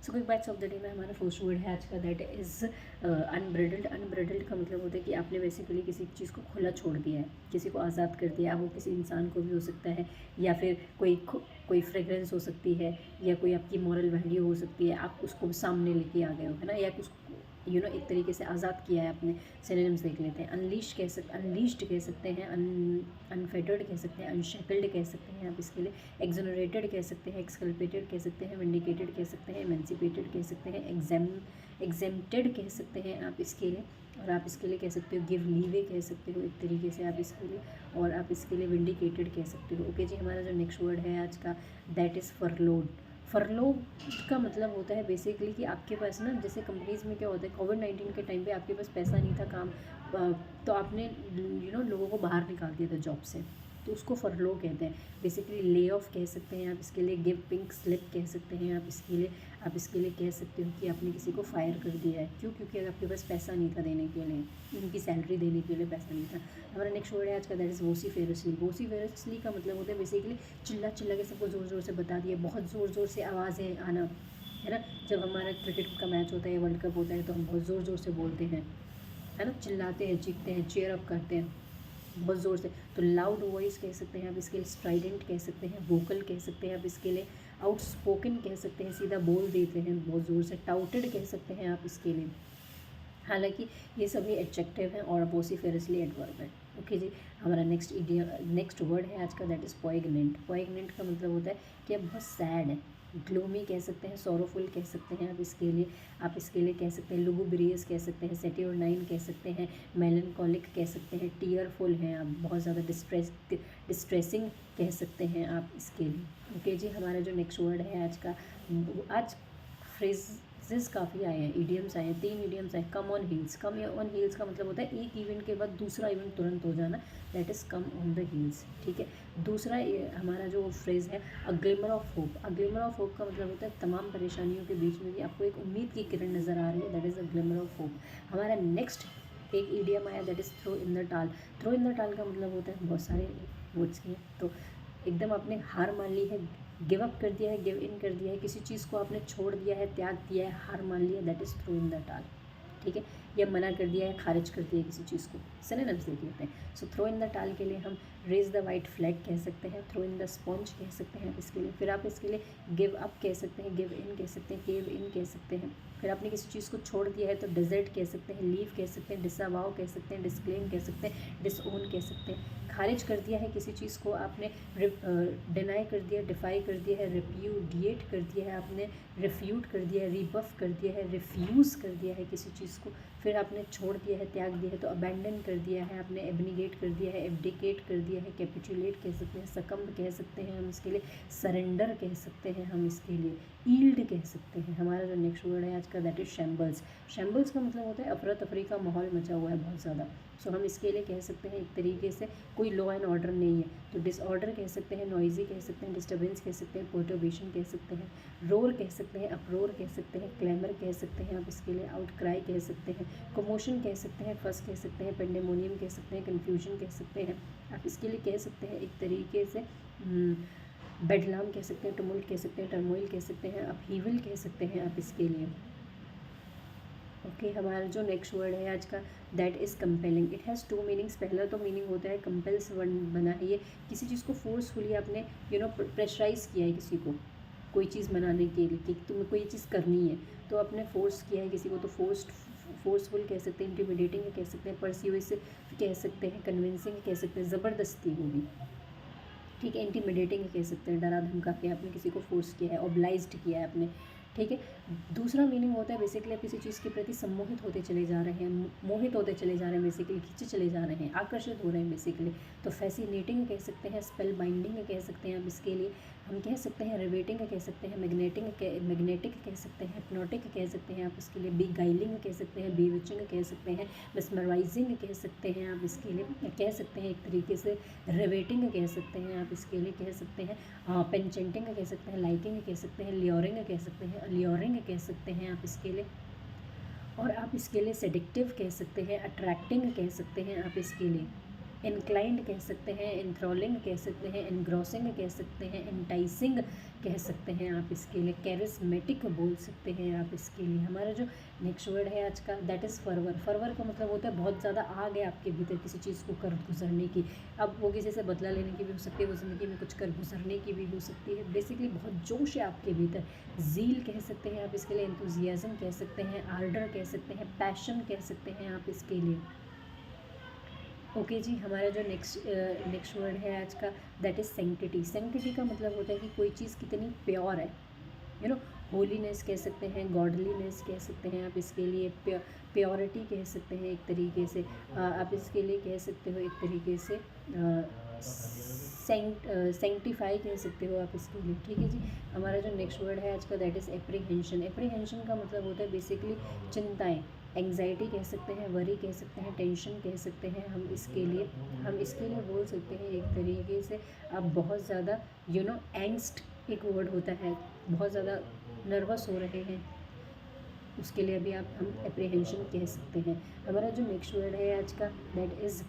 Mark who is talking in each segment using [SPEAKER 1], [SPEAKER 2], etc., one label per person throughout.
[SPEAKER 1] So quick bytes of the day में हमारा first word है आज का, दैट इज़ अनब्रिडल्ड। अनब्रिडल्ड का मतलब होता है कि आपने बेसिकली किसी चीज़ को खुला छोड़ दिया है, किसी को आज़ाद कर दिया। वो किसी इंसान को भी हो सकता है, या फिर कोई फ्रेगरेंस हो सकती है, या कोई आपकी मॉरल वैल्यू हो सकती है, आप उसको सामने लेके आ गए हो, है ना, या उसको एक तरीके से आज़ाद किया है आपने। सिनोनिम्स देख लेते हैं। अनलीश्ड कह सकते हैं, अनफेटर्ड कह सकते हैं, अनशेकल्ड कह सकते हैं आप इसके लिए, एक्सोनरेटेड कह सकते हैं, एक्सकल्पेटेड कह सकते हैं, विंडिकेटेड कह सकते हैं, एमेंसिपेटेड कह सकते हैं, एग्जेम्प्टेड कह सकते हैं आप इसके लिए। और आप इसके लिए कह सकते हो गिव लीवे कह सकते हो एक तरीके से आप इसके लिए, और आप इसके लिए विंडिकेटेड कह सकते हो। ओके जी, हमारा जो नेक्स्ट वर्ड है आज का, दैट इज़ फरलोड। फरलो का मतलब होता है बेसिकली कि आपके पास ना, जैसे कंपनीज़ में क्या होता है, कोविड-19 के टाइम पे आपके पास पैसा नहीं था, काम तो आपने लोगों को बाहर निकाल दिया था जॉब से, तो उसको फरलो कहते हैं। बेसिकली ले ऑफ कह सकते हैं आप इसके लिए, गिव पिंक स्लिप कह सकते हैं आप इसके लिए। आप इसके लिए कह सकते हो कि आपने किसी को फायर कर दिया है। क्यों? क्योंकि अगर आपके पास पैसा नहीं था देने के लिए, उनकी सैलरी देने के लिए पैसा नहीं था। हमारा नेक्स्ट वर्ड है आज का, दैट इज़ वोसिफेरसली। वोसिफेरसली का मतलब होता है बेसिकली चिल्ला चिल्ला के सबको ज़ोर ज़ोर से बता दिया, बहुत ज़ोर ज़ोर से आवाज़ें आना, है ना। जब हमारा क्रिकेट का मैच होता है या वर्ल्ड कप होता है तो हम बहुत ज़ोर ज़ोर से बोलते हैं, है ना, चिल्लाते हैं, चीखते हैं, चीयर अप करते हैं बहुत ज़ोर से। तो लाउड वॉइस कह सकते हैं आप इसके लिए, स्ट्राइडेंट कह सकते हैं, वोकल कह सकते हैं आप इसके लिए, आउटस्पोकन कह सकते हैं, सीधा बोल देते हैं बहुत ज़ोर से, टाउटेड कह सकते हैं आप इसके लिए। हालांकि ये सभी एडजेक्टिव हैं और वोसिफेरसली एडवर्ब है। ओके जी, हमारा नेक्स्ट वर्ड है आज का, दैट इज़ पोइग्नेंट। पोइग्नेंट का मतलब होता है कि आप बहुत सैड है। ग्लूमी कह सकते हैं, सोरोफुल कह सकते हैं आप इसके लिए। आप इसके लिए कह सकते हैं लुगुब्रियस कह सकते हैं, सेटियोनाइन कह सकते हैं, मेलनकॉलिक कह सकते हैं, टीयरफुल हैं आप, बहुत ज़्यादा डिस्ट्रेसिंग कह सकते हैं आप इसके लिए। ओके जी, हमारा जो नेक्स्ट वर्ड है आज का, आज फ्रेजेस काफ़ी आए हैं, इडियम्स आए हैं, 3 इडियम्स आए। Come on heels. Come on heels का मतलब होता है एक इवेंट के बाद दूसरा इवेंट तुरंत हो जाना, that is come on the heels. ठीक है, दूसरा हमारा जो फ्रेज़ है, a glimmer of hope. A glimmer of hope का मतलब होता है तमाम परेशानियों के बीच में भी आपको एक उम्मीद की किरण नज़र आ रही है, that is a glimmer of hope. हमारा नेक्स्ट एक ईडियम आया, that is throw in the towel. Throw in the towel का मतलब होता है, बहुत सारे वर्ड्स की है, तो एकदम आपने हार मान ली है, गिव अप कर दिया है, गिव इन कर दिया है, किसी चीज़ को आपने छोड़ दिया है, त्याग दिया है, हार मान लिया, that is throw in the towel. ठीक है, या मना कर दिया है, खारिज कर दिया है किसी चीज़ को, सिनोनिम्स देख लेते हैं। सो थ्रो इन द टाल के लिए हम रेज द वाइट फ्लैग कह सकते हैं, थ्रो इन द स्पॉन्ज कह सकते हैं इसके लिए। फिर आप इसके लिए गिव अप कह सकते हैं, गिव इन कह सकते हैं, केव इन कह सकते हैं। फिर आपने किसी चीज़ को छोड़ दिया है तो डिजर्ट कह सकते हैं, लीव कह सकते हैं, डिसअवाउ कह सकते हैं, डिस्क्लेम कह सकते हैं, डिसओन कह सकते हैं। खारिज कर दिया है किसी चीज़ को आपने, डिनाई कर दिया, डिफाई कर दिया है, रिप्यूडिएट कर दिया है आपने, रिफ्यूट कर दिया है, रिबफ कर दिया है, रिफ्यूज़ कर दिया है किसी चीज़ को। फिर आपने छोड़ दिया है, त्याग दिया है, तो अबैंडन कर दिया है आपने, एबनिगेट कर दिया है, एब्डिकेट कर दिया है, कैपिचुलेट कह सकते हैं, सकम्ब कह सकते हैं हम इसके लिए, सरेंडर कह सकते हैं हम इसके लिए, ईल्ड कह सकते हैं। हमारा जो नेक्स्ट वर्ड है आज का, दैट इज़ शैम्बल्स। शैम्बल्स का मतलब होता है अफरा तफरी का माहौल मचा हुआ है बहुत ज़्यादा। सो हम इसके लिए कह सकते हैं एक तरीके से कोई लॉ एंड ऑर्डर नहीं है, तो डिसऑर्डर कह सकते हैं, नॉइजी कह सकते हैं, डिस्टर्बेंस कह सकते हैं, पर्टर्बेशन कह सकते हैं, रोर कह सकते हैं, अप्रोर कह सकते हैं, क्लैमर कह सकते हैं आप इसके लिए, आउटक्राई कह सकते हैं, कमोशन कह सकते हैं, फस कह सकते हैं, पेंडेमोनियम कह सकते हैं, कन्फ्यूजन कह सकते हैं। आप इसके लिए कह सकते हैं एक तरीके से बेडलाम कह सकते हैं, टुमुल्ट कह सकते हैं, टर्मोइल कह सकते हैं, अपहीवल कह सकते हैं आप इसके लिए। ओके, हमारा जो नेक्स्ट वर्ड है आज का, that is compelling. It has 2 meanings. पहला तो मीनिंग होता है कंपेल्स बना है, ये किसी चीज़ को फोर्सफुली आपने प्रेशराइज़ किया है किसी को कोई चीज़ बनाने के लिए कि तुम्हें कोई चीज़ करनी है, तो आपने फोर्स किया है किसी को, तो फोर्सफुल कह सकते हैं, इंटिमिडेटिंग कह सकते हैं, परस्यूएसिव कह सकते हैं, कन्विंसिंग कह सकते हैं, ज़बरदस्ती होगी। ठीक है, इंटिमिडेटिंग कह सकते हैं, डरा धमका के आपने किसी को फोर्स किया है, ऑब्लाइज्ड किया है आपने। ठीक है, दूसरा मीनिंग होता है बेसिकली आप किसी चीज़ के प्रति सम्मोहित होते चले जा रहे हैं, मोहित होते चले जा रहे हैं, बेसिकली खींचे चले जा रहे हैं, आकर्षित हो रहे हैं बेसिकली। तो फैसिनेटिंग कह सकते हैं, स्पेल बाइंडिंग कह सकते हैं आप इसके लिए। हम कह सकते हैं रिवेटिंग कह सकते हैं, मैग्नेटिक कह सकते हैं, हिप्नोटिक कह सकते हैं आप इसके लिए, बिगाइलिंग कह सकते हैं, बेविचिंग कह सकते हैं, मेस्मराइजिंग कह सकते हैं आप इसके लिए। कह सकते हैं एक तरीके से रिवेटिंग कह सकते हैं आप इसके लिए, कह सकते हैं पेंचेंटिंग कह सकते हैं, लाइकिंग कह सकते हैं, ल्योरिंग कह सकते हैं, अल्योरिंग कह सकते हैं आप इसके लिए। और आप इसके लिए सेडिक्टिव कह सकते हैं, अट्रैक्टिंग कह सकते हैं आप इसके लिए। इंक्लाइंड कह सकते हैं, इंथ्रॉलिंग कह सकते हैं, इनग्रॉसिंग कह सकते हैं, इंटाइसिंग कह सकते हैं आप इसके लिए, कैरिस्मेटिक बोल सकते हैं आप इसके लिए। हमारा जो नेक्स्ट वर्ड है आज का दैट इज़ फरवर। फरवर का मतलब होता है बहुत ज़्यादा आग है आपके भीतर किसी चीज़ को कर गुजरने की। अब वो किसी से बदला लेने की भी हो सकती है, वो ज़िंदगी में कुछ कर गुजरने की भी हो सकती है। बेसिकली बहुत जोश है आपके भीतर। ज़ील कह सकते हैं आप इसके लिए, एंथुजियाज्म कह सकते हैं, आर्डर कह सकते हैं, पैशन कह सकते हैं आप इसके लिए। ओके जी, हमारा जो नेक्स्ट वर्ड है आज का दैट इज़ सेंक्टिटी। सेंक्टिटी का मतलब होता है कि कोई चीज़ कितनी प्योर है, यू नो, होलीनेस कह सकते हैं, गॉडलीनेस कह सकते हैं आप इसके लिए, प्योरिटी कह सकते हैं एक तरीके से, आप इसके लिए कह सकते हो एक तरीके से सेंक्टिफाई कह सकते हो आप इसके लिए। ठीक है जी, हमारा जो नेक्स्ट वर्ड है आज का दैट इज़ एप्रीहेंशन। एप्रीहेंशन का मतलब होता है बेसिकली चिंताएं, एंग्जाइटी कह सकते हैं, वरी कह सकते हैं, टेंशन कह सकते हैं हम इसके लिए बोल सकते हैं एक तरीके से आप बहुत ज़्यादा एंग्स्ट एक वर्ड होता है, बहुत ज़्यादा नर्वस हो रहे हैं, उसके लिए भी हम एप्रीहेंशन कह सकते हैं। हमारा जो नेक्स्ट वर्ड है आज का दैट इज़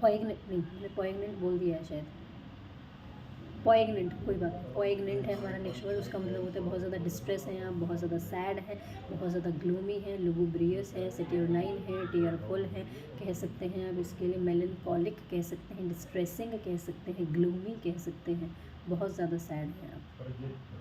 [SPEAKER 1] पोइग्नेंट। नहीं, मैंने पोइग्नेंट बोल दिया है शायद, पोइग्नेंट, कोई बात नहीं, पोइग्नेंट है हमारा नेक्स्ट वर्ड। उसका मतलब होता है बहुत ज़्यादा डिस्ट्रेस हैं आप, बहुत ज़्यादा सैड हैं, बहुत ज़्यादा ग्लूमी है, लुगुब्रियस है, सेट्योरनाइन है, टीयरफुल है कह सकते हैं आप इसके लिए, मेलनकॉलिक कह सकते हैं, डिस्ट्रेसिंग कह सकते हैं, ग्लूमी कह सकते हैं, बहुत ज़्यादा सैड हैं आप।